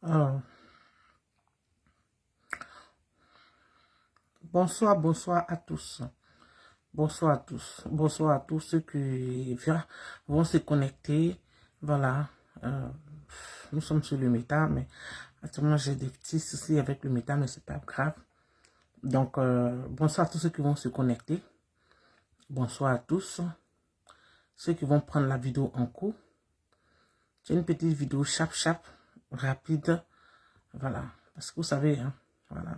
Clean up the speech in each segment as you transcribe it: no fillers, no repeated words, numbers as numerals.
Euh, bonsoir à tous. Bonsoir à tous. Bonsoir à tous ceux qui vont se connecter. Voilà. Nous sommes sur le méta, mais actuellement j'ai des petits soucis avec le méta, mais c'est pas grave. Donc, bonsoir à tous ceux qui vont se connecter. Bonsoir à tous. Ceux qui vont prendre la vidéo en cours. C'est une petite vidéo chap, rapide. Voilà. Parce que vous savez, hein, voilà.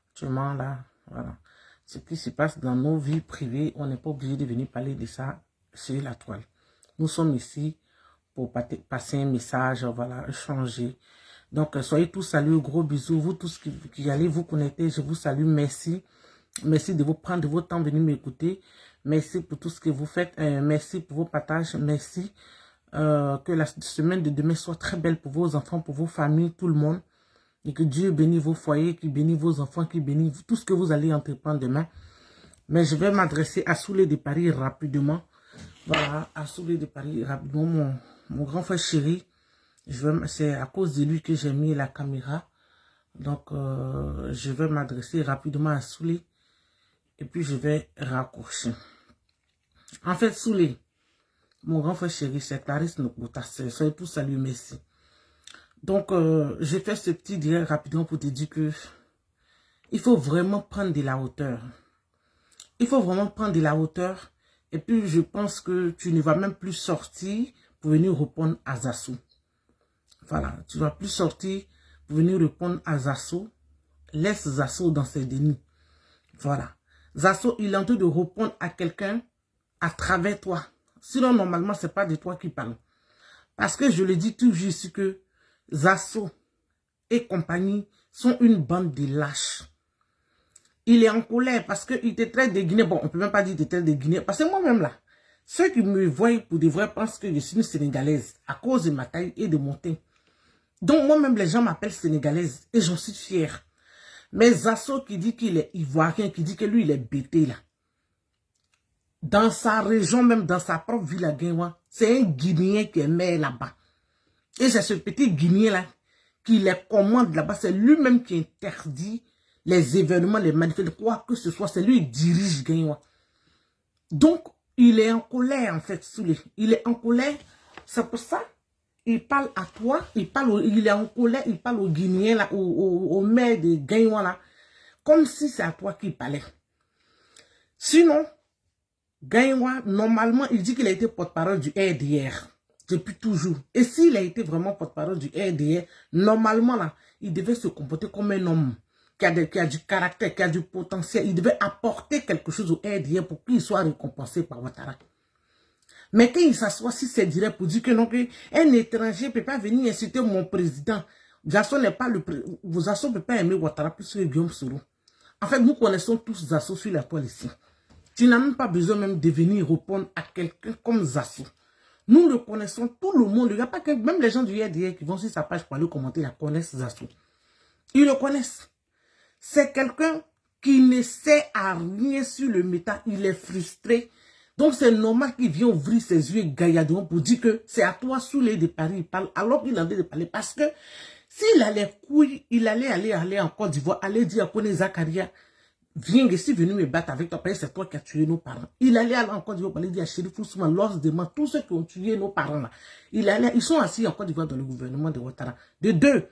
Actuellement, là, voilà. Ce qui se passe dans nos vies privées, on n'est pas obligé de venir parler de ça sur la toile. Nous sommes ici pour passer un message, voilà, échanger. Donc, soyez tous salués, gros bisous. Vous tous qui allez vous connecter, je vous salue, merci. Merci de vous prendre de votre temps, venir m'écouter. Merci pour tout ce que vous faites. Merci pour vos partages. Merci. Que la semaine de demain soit très belle pour vos enfants, pour vos familles, tout le monde. Et que Dieu bénisse vos foyers, qu'il bénisse vos enfants, qu'il bénisse tout ce que vous allez entreprendre demain. Mais je vais m'adresser à Soulé de Paris rapidement. Voilà, à Soulé de Paris rapidement, mon grand frère chéri. C'est à cause de lui que j'ai mis la caméra. Donc, je vais m'adresser rapidement à Soulé. Et puis, je vais raccourcir. En fait, Soulé, mon grand frère chéri, c'est Clarisse Nokouta. Soyez tous salués, merci. Donc, je fais ce petit direct rapidement pour te dire que il faut vraiment prendre de la hauteur. Il faut vraiment prendre de la hauteur. Et puis, je pense que tu ne vas même plus sortir pour venir répondre à Zassou. Voilà, tu ne vas plus sortir pour venir répondre à Zassou. Laisse Zassou dans ses dénis. Voilà. Zassou, il est en train de répondre à quelqu'un à travers toi. Sinon, normalement, ce n'est pas de toi qui parle. Parce que je le dis toujours ici que Zassou et compagnie sont une bande de lâches. Il est en colère parce qu'il te traite de Guinée. Bon, on ne peut même pas dire qu'il te traite de Guinée. Parce que moi-même là, ceux qui me voient pour de vrai pensent que je suis une Sénégalaise à cause de ma taille et de mon teint. Donc moi-même, les gens m'appellent Sénégalaise et j'en suis fière. Mais Zassou qui dit qu'il est ivoirien, qui dit que lui, il est bêté là. Dans sa région, même dans sa propre ville à Guinwa, c'est un Guinéen qui est maire là-bas. Et c'est ce petit Guinéen là qui les commande là-bas. C'est lui-même qui interdit les événements, les manifestations, quoi que ce soit. C'est lui qui dirige Guinwa. Donc, il est en colère en fait, Soulé. Il est en colère. C'est pour ça il parle à toi. Il est en colère. Il parle au Guinéen là, au maire de Guinwa là. Comme si c'est à toi qu'il parlait. Sinon, Guinwa, normalement, il dit qu'il a été porte-parole du RDR. Depuis toujours. Et s'il a été vraiment porte-parole du RDR, normalement, là, il devait se comporter comme un homme qui a du caractère, qui a du potentiel. Il devait apporter quelque chose au RDR pour qu'il soit récompensé par Ouattara. Mais quand il s'assoit, si c'est direct pour dire que non, qu'un étranger ne peut pas venir insulter mon président. Zassou n'est pas le président. Zassou ne peut pas aimer Ouattara plus que Guillaume Soro. En fait, nous connaissons tous Zassou sur la toile ici. Tu n'as même pas besoin même de venir répondre à quelqu'un comme Zassou. Nous le connaissons, tout le monde. Il n'y a pas que même les gens du RDR qui vont sur sa page pour aller commenter, la connaissent Zassou. Ils le connaissent. C'est quelqu'un qui ne sait à rien sur le méta. Il est frustré. Donc c'est normal qu'il vienne ouvrir ses yeux gaillardement pour dire que c'est à toi Soulé de Paris il parle alors qu'il a envie de parler. Parce que s'il a les couilles, il allait aller en Côte d'Ivoire, aller dire à Kone Zakaria, viens, je suis venu me battre avec toi, parce que c'est toi qui as tué nos parents. Il allait aller en Côte d'Ivoire, aller dire à Chérif Ousmane, Lors Dema, tous ceux qui ont tué nos parents là. Ils sont assis en Côte d'Ivoire dans le gouvernement de Ouattara. De deux,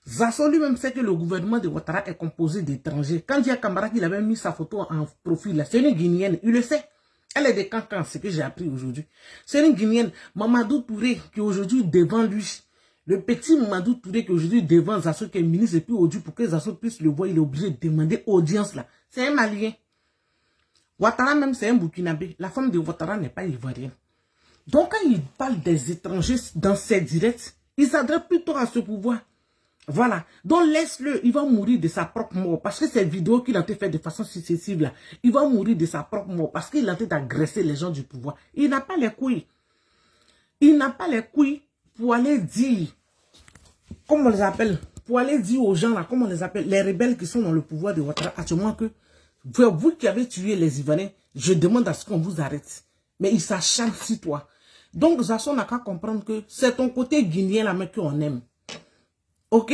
Zassou lui-même sait que le gouvernement de Ouattara est composé d'étrangers. Quand il y a Camara qui avait mis sa photo en profil, c'est une Guinéenne, il le sait. Elle est de Cancan, c'est ce que j'ai appris aujourd'hui. C'est une Guinéenne, Mamadou Touré, qui est aujourd'hui devant lui. Le petit Mamadou Touré qui est aujourd'hui devant Zassou, qui est ministre, et puis aujourd'hui, pour que Zassou puisse le voir, il est obligé de demander audience là. C'est un Malien. Ouattara même, c'est un Burkinabé. La femme de Ouattara n'est pas ivoirienne. Donc, quand il parle des étrangers dans ses directs, il s'adresse plutôt à ce pouvoir. Voilà. Donc, laisse-le. Il va mourir de sa propre mort. Parce que ces vidéos qu'il a fait de façon successive, là, il va mourir de sa propre mort. Parce qu'il a en train d'agresser les gens du pouvoir. Il n'a pas les couilles. Il n'a pas les couilles pour aller dire, comment on les appelle, pour aller dire aux gens, là, comment on les appelle, les rebelles qui sont dans le pouvoir de Ouattara, actuellement que, vous qui avez tué les Ivoiriens, je demande à ce qu'on vous arrête. Mais il s'acharne sur toi. Donc, Zassou n'a qu'à comprendre que c'est ton côté guinéen, là, mais qu'on aime. Ok?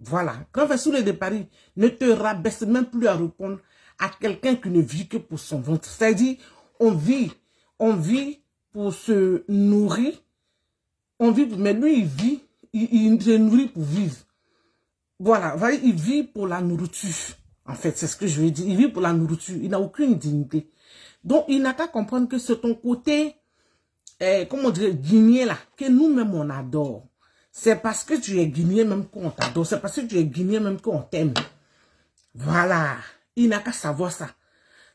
Voilà. Grand frère Souley de Paris, ne te rabaisse même plus à répondre à quelqu'un qui ne vit que pour son ventre. C'est-à-dire, on vit pour se nourrir. On vit, mais lui, il se nourrit pour vivre. Voilà, voyez, il vit pour la nourriture. En fait, c'est ce que je veux dire. Il vit pour la nourriture. Il n'a aucune dignité. Donc, il n'a qu'à comprendre que c'est ton côté, comment dire, guinéen là, que nous-mêmes on adore. C'est parce que tu es guinéen même qu'on t'adore. C'est parce que tu es guinéen même qu'on t'aime. Voilà. Il n'a qu'à savoir ça.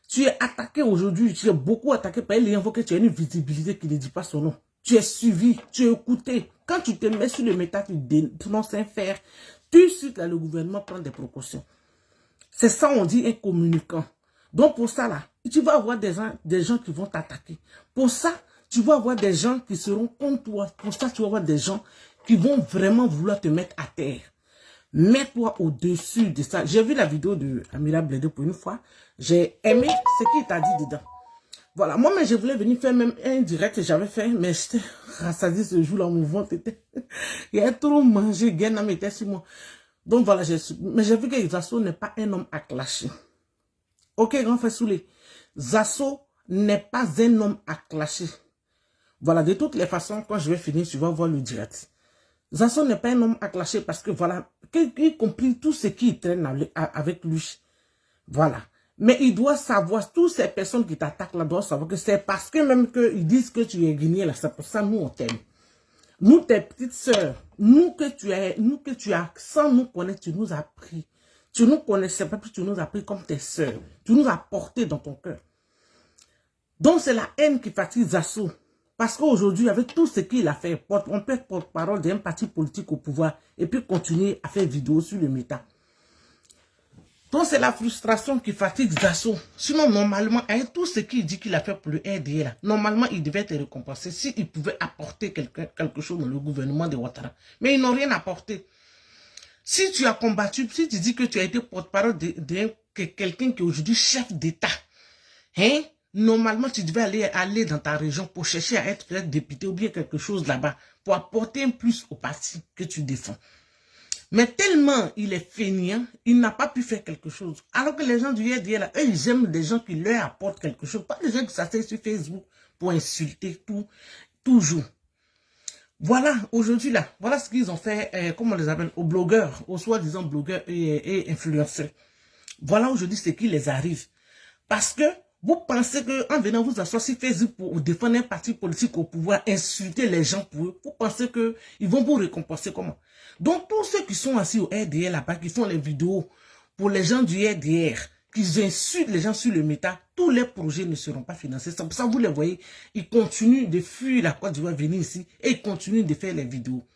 Tu es attaqué aujourd'hui. Tu es beaucoup attaqué par les gens que tu as une visibilité qui ne dit pas son nom. Tu es suivi. Tu es écouté. Quand tu te mets sur le méta, tu dénonces un faire. Tout de suite, là, le gouvernement prend des précautions. C'est ça, on dit un communicant. Donc, pour ça, là, tu vas avoir des gens qui vont t'attaquer. Pour ça, tu vas avoir des gens qui seront contre toi. Pour ça, tu vas avoir des gens qui vont vraiment vouloir te mettre à terre. Mets-toi au-dessus de ça. J'ai vu la vidéo de Amira Bledo pour une fois. J'ai aimé ce qu'il t'a dit dedans. Voilà, moi-même, je voulais venir faire même un direct que j'avais fait, mais j'étais rassasié ce jour-là, mon ventre était... Il y a trop mangé, Guéna m'était sur moi. Donc voilà, mais j'ai vu que Zasso n'est pas un homme à clasher. Ok, grand frère Souley. Zasso n'est pas un homme à clasher. Voilà, de toutes les façons, quand je vais finir, tu vas voir le direct. Zasso n'est pas un homme à clasher parce que voilà, y compris tout ce qui traîne avec lui. Voilà. Mais il doit savoir, toutes ces personnes qui t'attaquent là doivent savoir que c'est parce que même qu'ils disent que tu es guinéen là, c'est pour ça nous on t'aime. Nous, tes petites sœurs, nous que tu as, sans nous connaître, tu nous as pris. Tu nous connaissais pas, puis tu nous as pris comme tes sœurs. Tu nous as portés dans ton cœur. Donc, c'est la haine qui fatigue Zasso. Parce qu'aujourd'hui, avec tout ce qu'il a fait, on peut être porte-parole d'un parti politique au pouvoir et puis continuer à faire vidéo sur le méta. Donc, c'est la frustration qui fatigue Zasso. Sinon, normalement, avec tout ce qu'il dit qu'il a fait pour le RDA, normalement, il devait être récompensé s'il pouvait apporter quelque chose dans le gouvernement de Ouattara. Mais ils n'ont rien apporté. Si tu as combattu, si tu dis que tu as été porte-parole de quelqu'un qui est aujourd'hui chef d'État, hein, normalement, tu devais aller dans ta région pour chercher à être peut-être député ou bien quelque chose là-bas, pour apporter un plus au parti que tu défends. Mais tellement il est fainéant, il n'a pas pu faire quelque chose. Alors que les gens du RDA, là, eux, ils aiment des gens qui leur apportent quelque chose. Pas des gens qui s'asseyent sur Facebook pour insulter toujours. Voilà, aujourd'hui, là, voilà ce qu'ils ont fait, comment on les appelle, aux blogueurs, aux soi-disant blogueurs et influenceurs. Voilà aujourd'hui ce qui les arrive. Parce que vous pensez qu'en venant vous asseoir sur Facebook pour défendre un parti politique au pouvoir, insulter les gens pour eux, vous pensez qu'ils vont vous récompenser comment? Donc, tous ceux qui sont assis au RDR là-bas, qui font les vidéos pour les gens du RDR, qui insultent les gens sur le méta, tous les projets ne seront pas financés. C'est pour ça que vous les voyez, ils continuent de fuir la Côte d'Ivoire, venir ici, et ils continuent de faire les vidéos.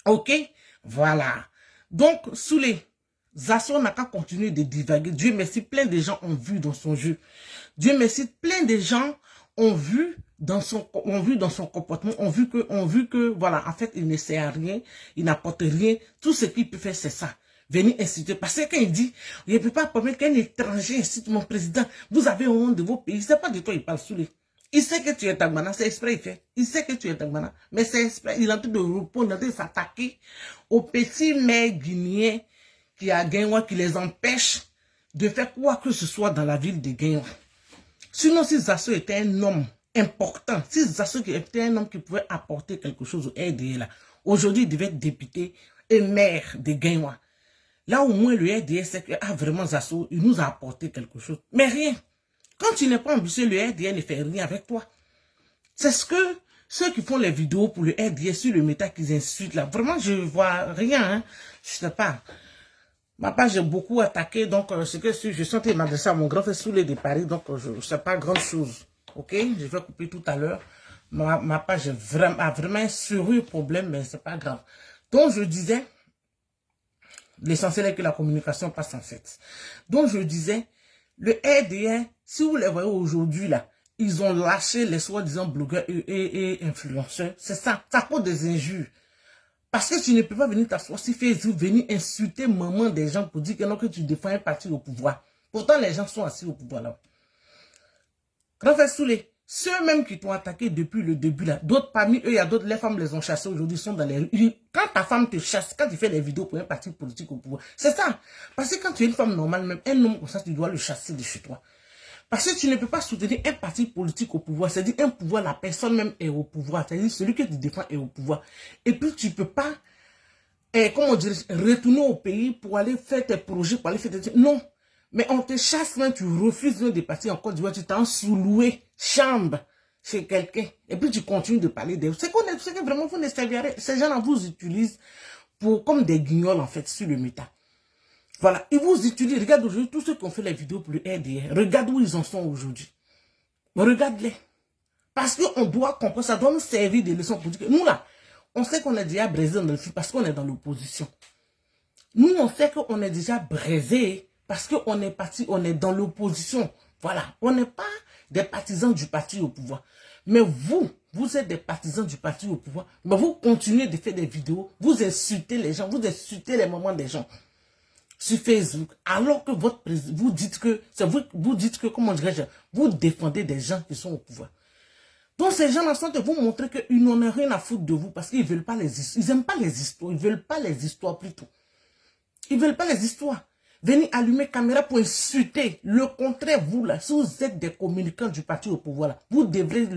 Ok? Voilà. Donc, Souley, Zasso n'a qu'à continuer de divaguer. Dieu merci, plein de gens ont vu dans son jeu. Dieu merci, plein de gens ont vu dans son comportement, ont vu que, voilà, en fait, il ne sert à rien, il n'apporte rien. Tout ce qu'il peut faire, c'est ça. Venir insulter. Parce que quand il dit, il ne peut pas permettre qu'un étranger insulte mon président, vous avez honte de vos pays. C'est pas de toi, il parle Souley. Il sait que tu es Tangmana, c'est exprès il fait. Il sait que tu es Tangmana, mais c'est exprès. Il est en train de répondre, il est en train de s'attaquer aux petits maires guinéens qui a Guinwa, qui les empêche de faire quoi que ce soit dans la ville de Guinwa. Sinon, si Zasso était un homme important, si Zasso était un homme qui pouvait apporter quelque chose au RDA, là, aujourd'hui, il devait être député et maire de Guinwa. Là, au moins, le RDA, c'est que, ah, vraiment, Zasso, il nous a apporté quelque chose. Mais rien. Quand tu n'es pas ambitieux, le RDA ne fait rien avec toi. C'est ce que ceux qui font les vidéos pour le RDA sur le méta qu'ils insultent là. Vraiment, je vois rien. Hein. Je sais pas. Ma page est beaucoup attaquée, donc ce que je suis en train de m'adresser à mon grand frère Souley de Paris, donc je ne sais pas grand chose. Ok, je vais couper tout à l'heure. Ma page a vraiment un sérieux problème, mais c'est pas grave. Donc je disais, l'essentiel est que la communication passe en fait. Donc je disais, le RDA, si vous les voyez aujourd'hui là, ils ont lâché les soi-disant blogueurs et influenceurs. C'est ça, ça cause des injures. Parce que tu ne peux pas venir t'asseoir sur Facebook, venir insulter maman des gens pour dire que non, que tu défends un parti au pouvoir. Pourtant, les gens sont assis au pouvoir là. Grand frère Souley, Ceux-mêmes qui t'ont attaqué depuis le début, là, d'autres parmi eux, il y a d'autres, les femmes les ont chassés aujourd'hui, sont dans les rues. Quand ta femme te chasse, quand tu fais des vidéos pour un parti politique au pouvoir, c'est ça. Parce que quand tu es une femme normale, même un homme comme ça, tu dois le chasser de chez toi. Parce que tu ne peux pas soutenir un parti politique au pouvoir. C'est-à-dire un pouvoir, la personne même est au pouvoir. C'est-à-dire celui que tu défends est au pouvoir. Et puis tu ne peux pas, comment dire, retourner au pays pour aller faire tes projets, pour aller faire tes... Non. Mais on te chasse même, tu refuses de partir en Côte d'Ivoire, tu t'en sous-loué chambre chez quelqu'un. Et puis tu continues de parler d'eux. C'est que vraiment vous ne servirez. Ces gens-là vous utilisent pour, comme des guignols en fait sur le méta. Voilà, ils vous utilisent. Regarde aujourd'hui tous ceux qui ont fait les vidéos pour le RDR. Regarde où ils en sont aujourd'hui. Regarde-les. Parce qu'on doit comprendre, ça doit nous servir de leçon politique. Nous là, on sait qu'on est déjà braisé dans le fil parce qu'on est dans l'opposition. Nous, on sait qu'on est déjà braisé parce qu'on est parti, on est dans l'opposition. Voilà, on n'est pas des partisans du parti au pouvoir. Mais vous êtes des partisans du parti au pouvoir. Mais vous continuez de faire des vidéos, vous insultez les gens, vous insultez les moments des gens sur Facebook, alors que votre président, vous dites que, comment dirais-je, vous défendez des gens qui sont au pouvoir. Donc ces gens-là sont de vous montrer qu'ils n'ont rien à foutre de vous parce qu'ils veulent pas les histoires. Ils n'aiment pas les histoires, ils veulent pas les histoires plutôt. Ils veulent pas les histoires. Venez allumer caméra pour insulter. Le contraire, vous là, si vous êtes des communicants du parti au pouvoir, là, vous devrez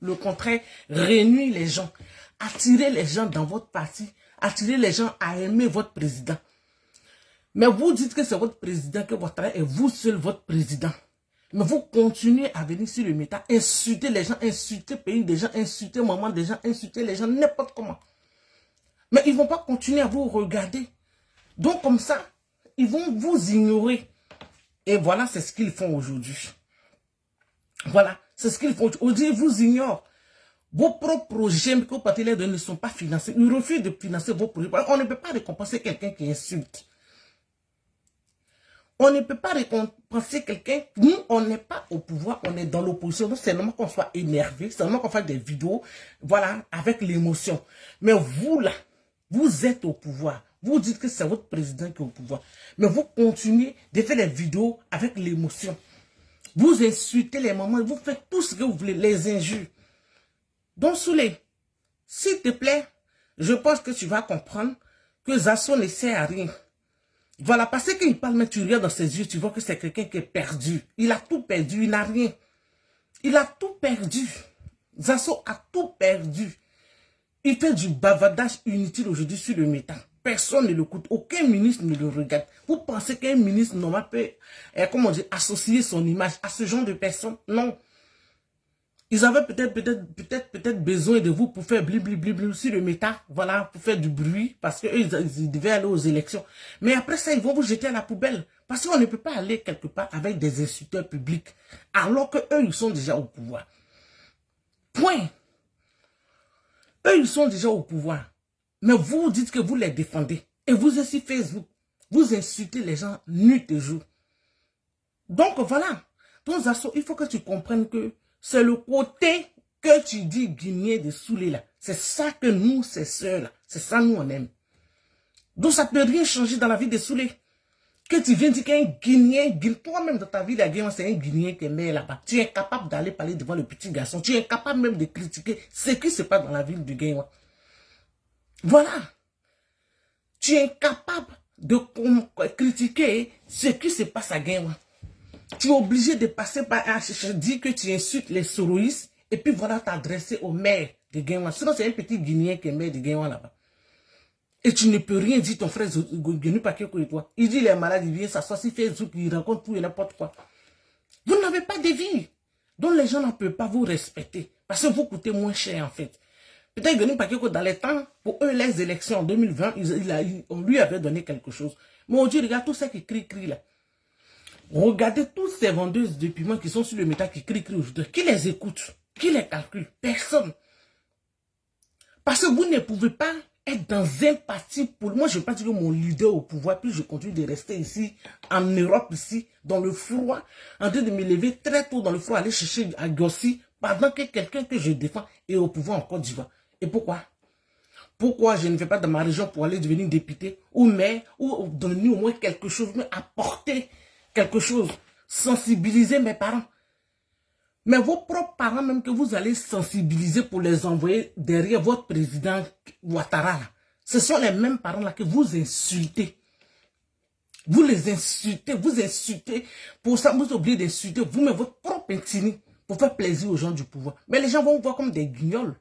le contraire réunir les gens, attirer les gens dans votre parti, attirer les gens à aimer votre président. Mais vous dites que c'est votre président, que votre travail est vous seul votre président. Mais vous continuez à venir sur le méta, insulter les gens, insulter le pays des gens, insulter maman des gens, insulter les gens, n'importe comment. Mais ils ne vont pas continuer à vous regarder. Donc comme ça, ils vont vous ignorer. Et voilà, c'est ce qu'ils font aujourd'hui. Voilà, c'est ce qu'ils font aujourd'hui. Ils vous ignorent. Vos propres projets que vous partez là ne sont pas financés. Ils refusent de financer vos projets. On ne peut pas récompenser quelqu'un qui insulte. On ne peut pas récompenser quelqu'un. Nous, on n'est pas au pouvoir, on est dans l'opposition. Donc, c'est normal qu'on soit énervé, c'est normal qu'on fasse des vidéos, voilà, avec l'émotion. Mais vous, là, vous êtes au pouvoir. Vous dites que c'est votre président qui est au pouvoir. Mais vous continuez de faire des vidéos avec l'émotion. Vous insultez les mamans, vous faites tout ce que vous voulez, les injures. Donc, Souley, s'il te plaît, je pense que tu vas comprendre que Zasso ne sert à rien. Voilà, parce qu'il parle, mais tu regardes dans ses yeux, tu vois que c'est quelqu'un qui est perdu. Il a tout perdu, il n'a rien. Il a tout perdu. Zasso a tout perdu. Il fait du bavardage inutile aujourd'hui sur le méta. Personne ne l'écoute, aucun ministre ne le regarde. Vous pensez qu'un ministre normal peut, comment dire, associer son image à ce genre de personnes? Non. Ils avaient peut-être besoin de vous pour faire blibli sur le méta, voilà, pour faire du bruit, parce qu'eux, ils devaient aller aux élections. Mais après ça, ils vont vous jeter à la poubelle. Parce qu'on ne peut pas aller quelque part avec des insulteurs publics, alors qu'eux, ils sont déjà au pouvoir. Point. Eux, ils sont déjà au pouvoir. Mais vous dites que vous les défendez. Et vous êtes sur Facebook. Vous insultez les gens nuit et jour. Donc voilà. Donc Zasso, il faut que tu comprennes que c'est le côté que tu dis guinéen de Souley là. C'est ça que nous, ces sœurs là. C'est ça nous on aime. Donc ça ne peut rien changer dans la vie de Souley. Que tu viens dire qu'un Guinéen, toi-même dans ta vie, c'est un Guinéen qui est mère là-bas. Tu es incapable d'aller parler devant le petit garçon. Tu es incapable même de critiquer ce qui se passe dans la ville du Guinée. Voilà. Tu es incapable de critiquer ce qui se passe à Guinée. Tu es obligé de passer par dire que tu insultes les soroïstes et puis voilà t'adresser au maire de Guinée. Sinon c'est un petit Guinéen qui est maire de Guinée là-bas. Et tu ne peux rien dire ton frère Guénu Pakeko et toi. Il dit les malades, il vient s'asseoir sur Facebook, il raconte tout et n'importe quoi. Vous n'avez pas de vie. Donc les gens ne peuvent pas vous respecter. Parce que vous coûtez moins cher en fait. Peut-être Guénu Pakeko dans les temps, pour eux les élections en 2020, on lui avait donné quelque chose. Mais aujourd'hui, regarde tout ça qui crie là. Regardez toutes ces vendeuses de piments qui sont sur le métal qui crient aujourd'hui. Qui les écoute? Qui les calcule? Personne. Parce que vous ne pouvez pas être dans un parti pour... Moi, je ne veux pas dire que mon leader au pouvoir, puis je continue de rester ici, en Europe, ici, dans le froid, en train de me lever très tôt dans le froid, aller chercher à Gossi, pendant que quelqu'un que je défends est au pouvoir en Côte d'Ivoire. Et pourquoi? Pourquoi je ne vais pas dans ma région pour aller devenir député, ou maire, ou donner au moins quelque chose, mais apporter quelque chose, sensibiliser mes parents. Mais vos propres parents, même que vous allez sensibiliser pour les envoyer derrière votre président Ouattara, là, ce sont les mêmes parents là que vous insultez. Vous les insultez, vous insultez. Pour ça, vous oubliez d'insulter vous-même votre propre intime pour faire plaisir aux gens du pouvoir. Mais les gens vont vous voir comme des guignols.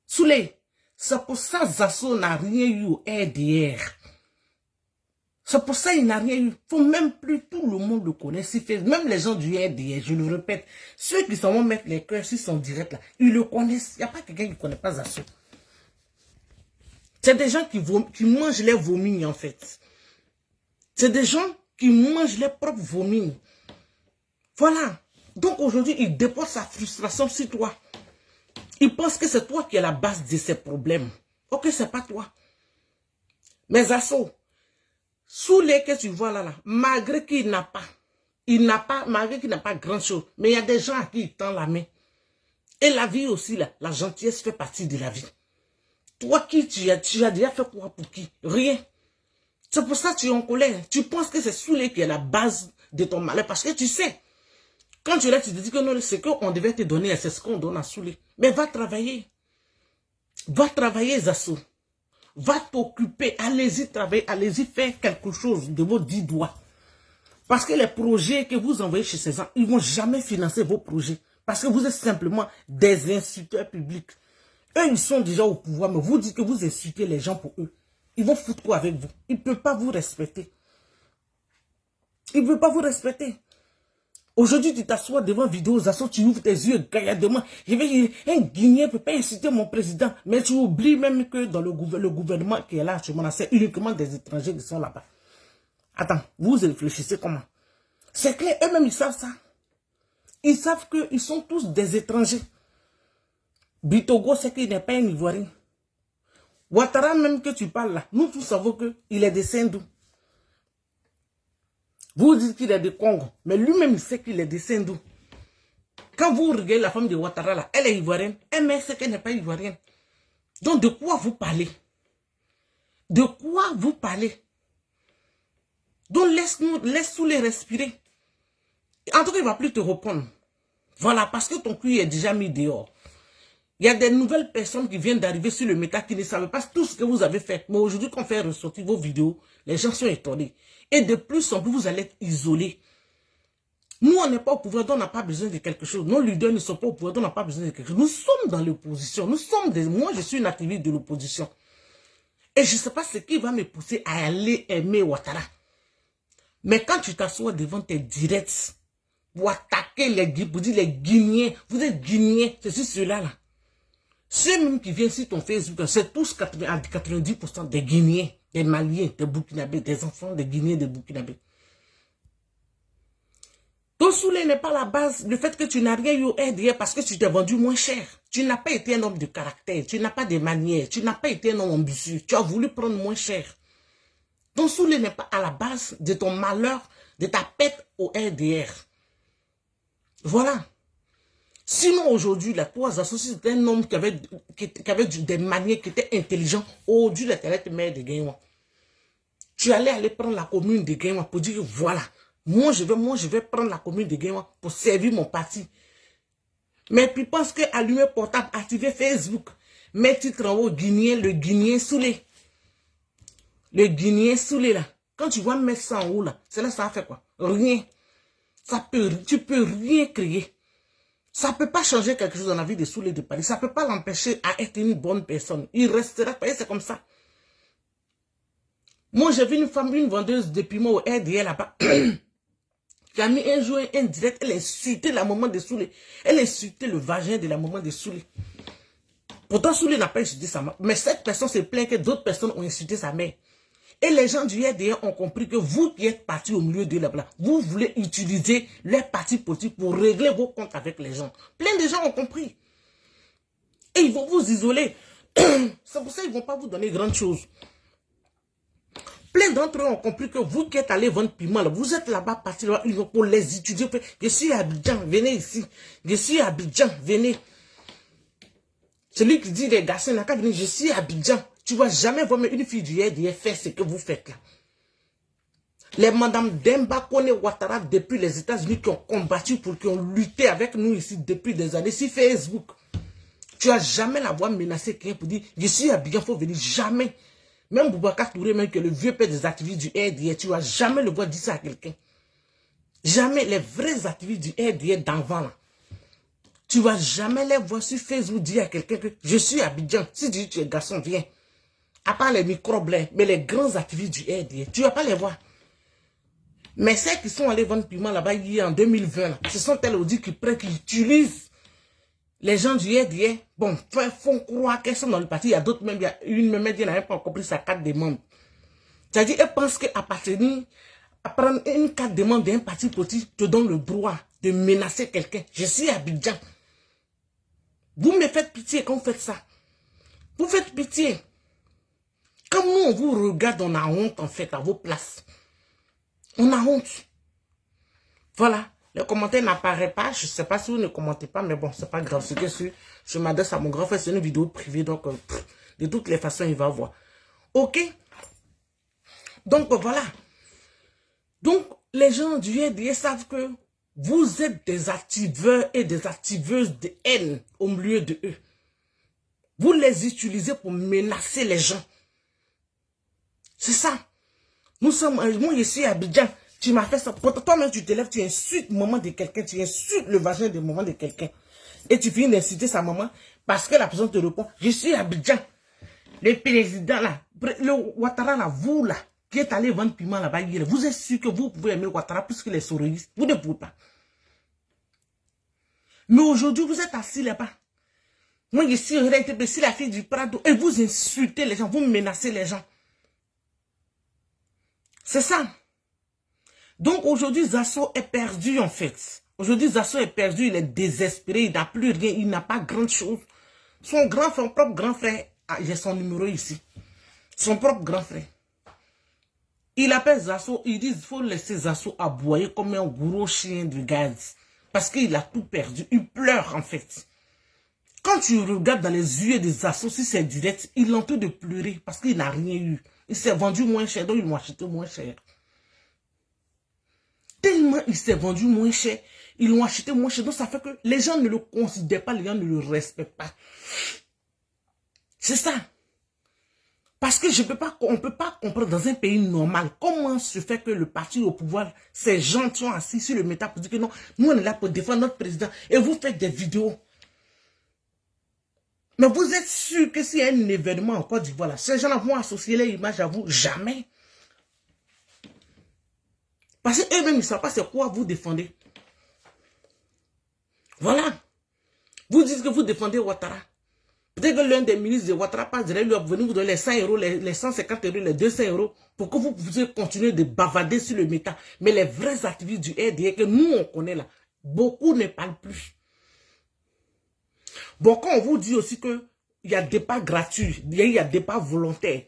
Souley, c'est pour ça Zasso n'a rien eu au RDR. C'est pour ça qu'il n'a rien eu. Faut même plus, tout le monde le connaît. Même les gens du RDR, je le répète, ceux qui s'en vont mettre les cœurs, s'ils sont directs là, ils le connaissent. Il n'y a pas quelqu'un qui ne connaît pas Zasso. C'est des gens qui mangent les vomis en fait. C'est des gens qui mangent les propres vomis. Voilà. Donc aujourd'hui, il dépose sa frustration sur toi. Il pense que c'est toi qui es la base de ses problèmes. Ok, c'est pas toi. Mais Zasso, sous les que tu vois là, malgré qu'il n'a pas, malgré qu'il n'a pas grand chose, mais il y a des gens à qui il tend la main. Et la vie aussi, là, la gentillesse fait partie de la vie. Toi qui tu as déjà fait quoi pour qui? Rien. C'est pour ça que tu es en colère. Tu penses que c'est Souley qui est la base de ton malheur. Parce que tu sais, quand tu es là, tu te dis que non, c'est qu'on devait te donner, c'est ce qu'on donne à Souley. Mais va travailler. Va travailler, Zasso. Va t'occuper. Allez-y travailler. Allez-y faire quelque chose de vos 10 doigts. Parce que les projets que vous envoyez chez ces gens, ils ne vont jamais financer vos projets. Parce que vous êtes simplement des insulteurs publics. Eux, ils sont déjà au pouvoir, mais vous dites que vous insultez les gens pour eux. Ils vont foutre quoi avec vous? Ils ne peuvent pas vous respecter. Ils ne peuvent pas vous respecter. Aujourd'hui, tu t'assois devant vidéo, Zasso, tu ouvres tes yeux gaillardement. Un Guinéen ne peut pas insulter mon président. Mais tu oublies même que dans le gouvernement qui est là actuellement, c'est uniquement des étrangers qui sont là-bas. Attends, vous réfléchissez comment? C'est clair, eux-mêmes, ils savent ça. Ils savent qu'ils sont tous des étrangers. Bitogo, c'est qu'il n'est pas un Ivoirien. Ouattara, même que tu parles là, nous tous savons qu'il est des Sindou. Vous dites qu'il est de Congo, mais lui-même il sait qu'il est de Sindou. Quand vous regardez la femme de Ouattara là, elle est ivoirienne, mais c'est qu'elle n'est pas ivoirienne. Donc de quoi vous parlez? De quoi vous parlez? Donc laisse-nous les respirer. En tout cas, il ne va plus te répondre. Voilà, parce que ton cul est déjà mis dehors. Il y a des nouvelles personnes qui viennent d'arriver sur le méta qui ne savent pas tout ce que vous avez fait. Mais aujourd'hui, quand on fait ressortir vos vidéos, les gens sont étonnés. Et de plus en plus, vous allez être isolés. Nous, on n'est pas au pouvoir, donc on n'a pas besoin de quelque chose. Nos leaders ne sont pas au pouvoir, donc on n'a pas besoin de quelque chose. Nous sommes dans l'opposition. Moi, je suis une activiste de l'opposition. Et je ne sais pas ce qui va me pousser à aller aimer Ouattara. Mais quand tu t'assois devant tes directs, pour attaquer pour dire les Guinéens, vous êtes Guinéens, c'est ceux-là là. Ceux même qui viennent sur ton Facebook, c'est tous 90% des Guinéens, des Maliens, des Burkinabés, des enfants des Guinéens, des Burkinabés. Ton Souley n'est pas la base. Le fait que tu n'as rien eu au RDR parce que tu t'es vendu moins cher. Tu n'as pas été un homme de caractère, tu n'as pas de manières, tu n'as pas été un homme ambitieux. Tu as voulu prendre moins cher. Ton Souley n'est pas à la base de ton malheur, de ta pète au RDR. Voilà. Sinon, aujourd'hui, la toi, associé, c'était un homme qui avait des manières, qui était intelligent. Aujourd'hui, la terre mère de Guéouan. Tu allais aller prendre la commune de Guéouan pour dire, voilà, moi, je vais prendre la commune de Guéouan pour servir mon parti. Mais puis, parce que allumer portable, activer Facebook, mettre titre en haut, Guinéen, le Guinéen Souley. Le Guinéen Souley, là. Quand tu vois mettre ça en haut, là, c'est là, ça a fait quoi? Rien. Tu peux rien créer. Ça ne peut pas changer quelque chose dans la vie de Souley de Paris. Ça ne peut pas l'empêcher à être une bonne personne. Il restera pas, c'est comme ça. Moi, j'ai vu une femme, une vendeuse de piment au RDR là-bas, qui a mis un jour un direct, elle insultait la maman de Souley. Elle insultait le vagin de la maman de Souley. Pourtant, Souley n'a pas insulté sa mère. Mais cette personne se plaint que d'autres personnes ont insulté sa mère. Et les gens du RDR ont compris que vous qui êtes partis au milieu de là-bas, vous voulez utiliser les partis politiques pour régler vos comptes avec les gens. Plein de gens ont compris. Et ils vont vous isoler. C'est pour ça qu'ils ne vont pas vous donner grande chose. Plein d'entre eux ont compris que vous qui êtes allés vendre piment, là, vous êtes là-bas partis là, pour les étudier. Je suis à Abidjan, venez ici. Je suis à Abidjan, venez. Celui qui dit les garçons, je suis à Abidjan. Tu ne vas jamais voir une fille du RDR faire ce que vous faites là. Les Madame Demba Kone Ouattara depuis les États-Unis qui ont combattu qui ont lutté avec nous ici depuis des années sur Facebook. Tu n'as jamais la voix menacée quelqu'un pour dire je suis à Abidjan, il faut venir. Jamais. Même Boubacar Touré, même que le vieux père des activistes du RDA, tu ne vas jamais le voir dire ça à quelqu'un. Jamais les vrais activistes du RDA d'avant là. Tu ne vas jamais les voir sur Facebook dire à quelqu'un que je suis à Abidjan. Si tu dis tu es garçon, viens. À part les microbes, mais les grands activistes du RDA, tu ne vas pas les voir. Mais ceux qui sont allés vendre piment là-bas en 2020, là, ce sont elles aussi qui utilisent les gens du RDA. Bon, font croire qu'elles sont dans le parti. Il y a d'autres même, il y a une même qui n'a même pas compris sa carte de membre. C'est-à-dire, elles pensent qu'appartenir, à prendre une carte de membre d'un parti politique te donne le droit de menacer quelqu'un. Je suis à Abidjan. Vous me faites pitié quand vous faites ça. Vous faites pitié. Quand nous, on vous regarde, on a honte en fait à vos places. On a honte. Voilà. Le commentaire n'apparaît pas. Je ne sais pas si vous ne commentez pas, mais bon, c'est pas grave. Ce que je m'adresse à mon grand frère, c'est une vidéo privée, donc de toutes les façons, il va voir. Ok? Donc voilà. Donc, les gens du RDA savent que vous êtes des activeurs et des activeuses de haine au milieu de eux. Vous les utilisez pour menacer les gens. C'est ça. Nous sommes, moi je suis à Abidjan, tu m'as fait ça. Toi-même tu te lèves, tu insultes le maman de quelqu'un, tu insultes le vagin de maman de quelqu'un. Et tu finis d'insulter sa maman parce que la personne te répond, je suis à Abidjan. Le président là, le Ouattara là, vous là, qui êtes allé vendre piment là-bas, vous êtes sûr que vous pouvez aimer Ouattara plus que les souristes. Vous ne pouvez pas. Mais aujourd'hui, vous êtes assis là-bas. Moi, je suis la fille du Prado et vous insultez les gens, vous menacez les gens. C'est ça. Donc aujourd'hui, Zasso est perdu en fait. Aujourd'hui, Zasso est perdu, il est désespéré, il n'a plus rien, il n'a pas grand chose. Son propre grand frère, j'ai son numéro ici. Son propre grand frère. Il appelle Zasso, il dit qu'il faut laisser Zasso aboyer comme un gros chien de gaz. Parce qu'il a tout perdu, il pleure en fait. Quand tu regardes dans les yeux des Zasso, si c'est direct, il est en train de pleurer parce qu'il n'a rien eu. Il s'est vendu moins cher, donc ils l'ont acheté moins cher. Tellement il s'est vendu moins cher, ils l'ont acheté moins cher. Donc ça fait que les gens ne le considèrent pas, les gens ne le respectent pas. C'est ça. Parce que on ne peut pas comprendre dans un pays normal comment se fait que le parti au pouvoir, ces gens sont assis sur le méta pour dire que non, nous on est là pour défendre notre président et vous faites des vidéos. Mais vous êtes sûr que s'il y a un événement en Côte d'Ivoire, ces gens-là vont associer les images à vous? Jamais. Parce qu'eux-mêmes, ils ne savent pas c'est quoi vous défendez. Voilà. Vous dites que vous défendez Ouattara. Peut-être que l'un des ministres de Ouattara passe derrière lui, venir vous donner les 100 euros, les 150 euros, les 200 euros, pour que vous puissiez continuer de bavader sur le méta. Mais les vrais activistes du RDA que nous, on connaît là, beaucoup ne parlent plus. Bon, quand on vous dit aussi qu'il y a des pas gratuits, il y a des pas volontaires,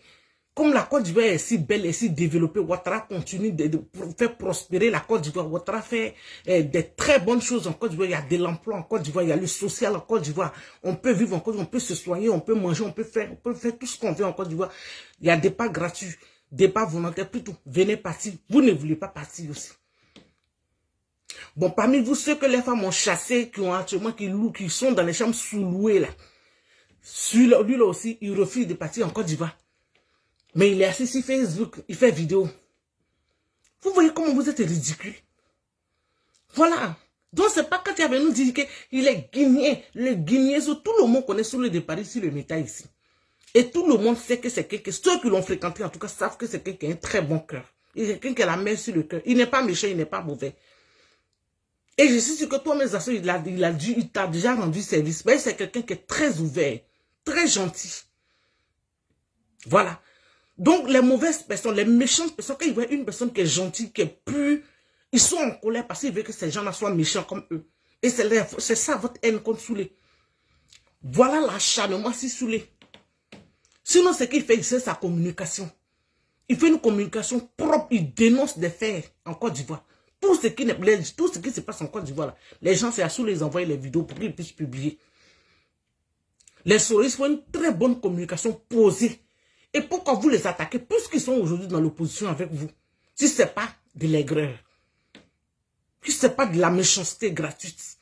comme la Côte d'Ivoire est si belle et si développée, Ouattara continue de faire prospérer la Côte d'Ivoire. Ouattara fait des très bonnes choses en Côte d'Ivoire. Il y a de l'emploi en Côte d'Ivoire, il y a le social en Côte d'Ivoire. On peut vivre en Côte d'Ivoire, on peut se soigner, on peut manger, on peut faire tout ce qu'on veut en Côte d'Ivoire. Il y a des pas gratuits, des pas volontaires, plutôt. Venez partir. Vous ne voulez pas partir aussi. Bon, parmi vous, ceux que les femmes ont chassés, qui ont actuellement, qui sont dans les chambres sous-louées là, lui là aussi, il refuse de partir en Côte d'Ivoire. Mais il est assis sur Facebook, il fait vidéo. Vous voyez comment vous êtes ridicule. Voilà. Donc c'est pas quand il avait nous dit qu'il est guinéen. Le guinéen, tout le monde connaît sur le de Paris, sur le méta ici. Et tout le monde sait que c'est quelqu'un, ceux qui l'ont fréquenté en tout cas savent que c'est quelqu'un qui a un très bon cœur. Il est quelqu'un qui a la main sur le cœur. Il n'est pas méchant, il n'est pas mauvais. Et je suis sûr que toi, mes associés, il t'a déjà rendu service. Mais c'est quelqu'un qui est très ouvert, très gentil. Voilà. Donc, les mauvaises personnes, les méchantes personnes, quand ils voient une personne qui est gentille, qui est pure, ils sont en colère parce qu'ils veulent que ces gens-là soient méchants comme eux. Et c'est ça votre haine contre Soulé. Voilà l'acharnement si Soulé. Sinon, ce qu'il fait, c'est sa communication. Il fait une communication propre, il dénonce des faits en Côte d'Ivoire. Tout ce qui se passe en Côte d'Ivoire, les gens, c'est à Soulé les envoyer les vidéos pour qu'ils puissent publier. Les souristes font une très bonne communication posée. Et pourquoi vous les attaquez puisqu'ils sont aujourd'hui dans l'opposition avec vous? si ce n'est pas de l'aigreur, si ce n'est pas de la méchanceté gratuite.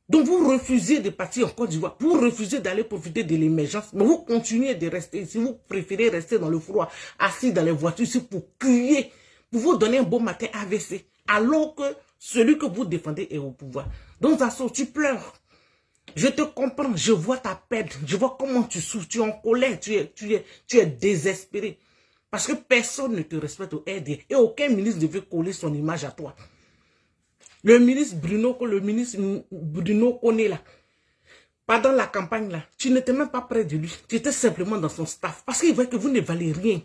Donc vous refusez de partir en Côte d'Ivoire, vous refusez d'aller profiter de l'émergence, mais vous continuez de rester ici, vous préférez rester dans le froid, assis dans les voitures ici pour crier, pour vous donner un beau matin AVC, alors que celui que vous défendez est au pouvoir. Donc Zazo, tu pleures. Je te comprends, je vois ta peine, je vois comment tu souffres, tu es en colère, tu es désespéré. Parce que personne ne te respecte au RD et aucun ministre ne veut coller son image à toi. Le ministre Bruno connaît là, pendant la campagne là, tu n'étais même pas près de lui, tu étais simplement dans son staff. Parce qu'il voit que vous ne valez rien.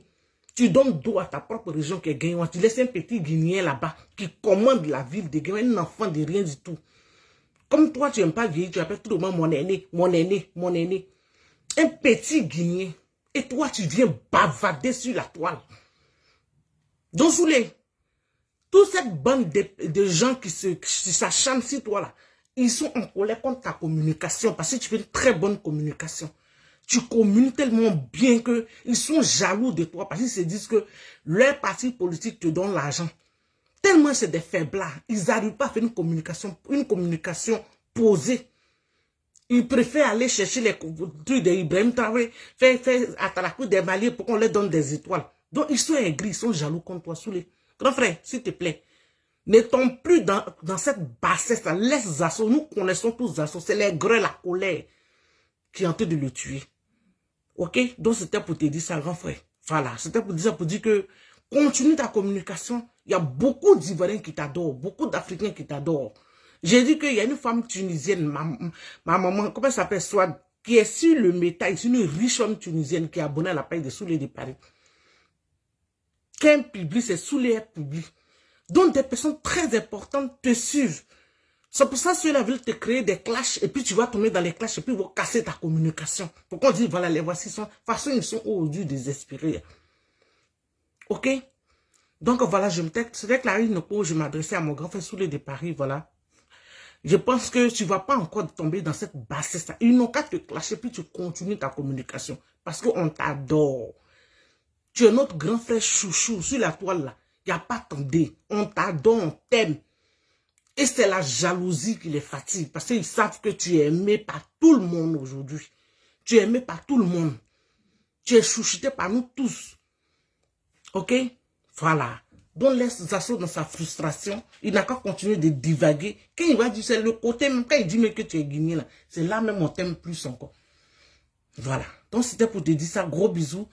Tu donnes dos à ta propre région qui est Guinea. Tu laisses un petit Guinéen là-bas qui commande la ville de Guinea, un enfant de rien du tout. Comme toi, tu n'aimes pas vieillir, tu appelles tout le monde mon aîné, mon aîné, mon aîné. Un petit Guinéen. Et toi, tu viens bavarder sur la toile. Donc, toute cette bande de gens qui s'acharnent sur toi là, ils sont en colère contre ta communication parce que tu fais une très bonne communication. Tu communiques tellement bien qu'ils sont jaloux de toi parce qu'ils se disent que leur parti politique te donne l'argent. Tellement c'est des faiblards, ils n'arrivent pas à faire une communication posée. Ils préfèrent aller chercher les trucs d'Ibrahim Traoré, faire à Talakou des Maliens pour qu'on leur donne des étoiles. Donc ils sont aigris, ils sont jaloux contre toi. Grand frère, s'il te plaît, ne tombe plus dans cette bassesse. Laisse Zazo, nous connaissons tous Zazo, c'est l'aigreur, la colère qui est en train de le tuer. Ok? Donc c'était pour te dire ça, grand frère. Voilà, c'était pour dire ça, pour dire que continue ta communication. Il y a beaucoup d'Ivoiriens qui t'adorent, beaucoup d'Africains qui t'adorent. J'ai dit qu'il y a une femme tunisienne, ma maman, comment elle s'appelle, Swad, qui est sur le métal, c'est une riche femme tunisienne qui est abonnée à la page de Soulé de Paris. Qu'un public, c'est Soulé public. Donc des personnes très importantes te suivent. C'est pour ça que ceux-là veulent te créer des clashs et puis tu vas tomber dans les clashs et puis ils vont casser ta communication. Pourquoi on dit, voilà, les voici, de toute façon, ils sont aujourd'hui désespérés. Ok? Donc voilà, c'était Clarisse Noko, je m'adressais à mon grand frère Soulé de Paris, voilà. Je pense que tu ne vas pas encore tomber dans cette bassesse. Ils n'ont qu'à te clasher, puis tu continues ta communication. Parce qu'on t'adore. Tu es notre grand frère chouchou sur la toile là. Il n'y a pas tendé. On t'adore, on t'aime. Et c'est la jalousie qui les fatigue. Parce qu'ils savent que tu es aimé par tout le monde aujourd'hui. Tu es aimé par tout le monde. Tu es chouchouté par nous tous. Ok? Voilà. Donc laisse Zazo dans sa frustration. Il n'a qu'à continuer de divaguer. Quand il va dire, c'est le côté même, quand il dit mais que tu es guinéen là, c'est là même on t'aime plus encore. Voilà. Donc c'était pour te dire ça. Gros bisous.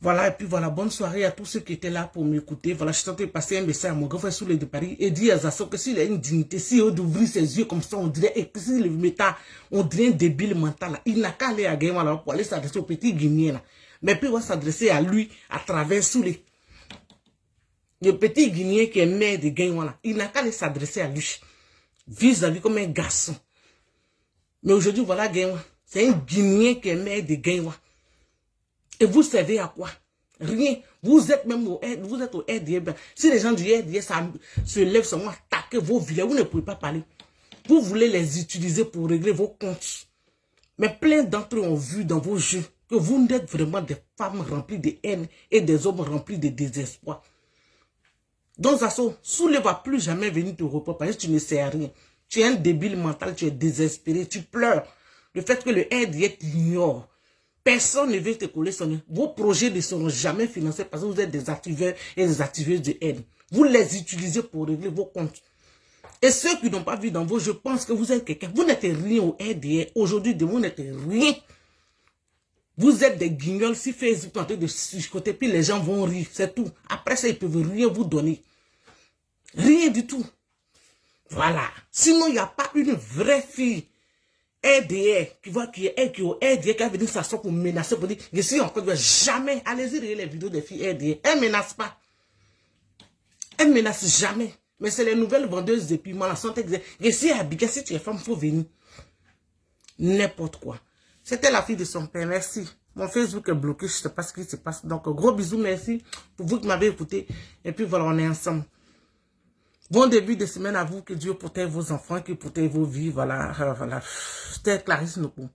Voilà, et puis voilà, bonne soirée à tous ceux qui étaient là pour m'écouter. Voilà, je suis en train de passer un message à mon grand frère Soulé de Paris et dire à Zazo que s'il a une dignité, s'il a d'ouvrir ses yeux comme ça, on dirait, et que s'il le met on dirait un débile mental là. Il n'a qu'à aller à Guinée pour aller s'adresser au petit Guinéen là. Mais puis il va s'adresser à lui à travers Soulé. Le petit Guinéen qui est maire de Guinée, il n'a qu'à aller s'adresser à lui. Vis-à-vis comme un garçon. Mais aujourd'hui, voilà Guinée. C'est un Guinéen qui est maire de Guinée. Et vous servez à quoi? Rien. Vous êtes même au RDA. Si les gens du RDA se lèvent seulement attaquer vos villages, vous ne pouvez pas parler. Vous voulez les utiliser pour régler vos comptes. Mais plein d'entre eux ont vu dans vos jeux que vous n'êtes vraiment des femmes remplies de haine et des hommes remplis de désespoir. Donc Zazo, Soulé ne va plus jamais venir te reprendre parce que tu ne sais rien. Tu es un débile mental, tu es désespéré, tu pleures. Le fait que le RDA t'ignore. Personne ne veut te coller son nez. Vos projets ne seront jamais financés parce que vous êtes des activeurs et des activeuses de haine. Vous les utilisez pour régler vos comptes. Et ceux qui n'ont pas vu dans vos jeux pensent que vous êtes quelqu'un. Vous n'êtes rien au RDA. Aujourd'hui, vous n'êtes rien. Vous êtes des guignols. Si Facebook est en train de chicoter, puis les gens vont rire. C'est tout. Après ça, ils ne peuvent rien vous donner. Rien du tout. Voilà. Sinon, il n'y a pas une vraie fille RDA qui va venir s'asseoir pour menacer, pour dire, je suis encore jamais. Allez-y, regardez les vidéos des filles RDA. Elles ne menacent pas. Elles ne menacent jamais. Mais c'est les nouvelles vendeuses de piments. La santé qui disent, je suis habillée, si tu es femme, il faut venir. N'importe quoi. C'était la fille de son père. Merci. Mon Facebook est bloqué, je ne sais pas ce qui se passe. Donc, gros bisous, merci pour vous qui m'avez écouté. Et puis voilà, on est ensemble. Bon début de semaine à vous, que Dieu protège vos enfants, qu'il protège vos vies, voilà, voilà. C'était Clarisse Noko.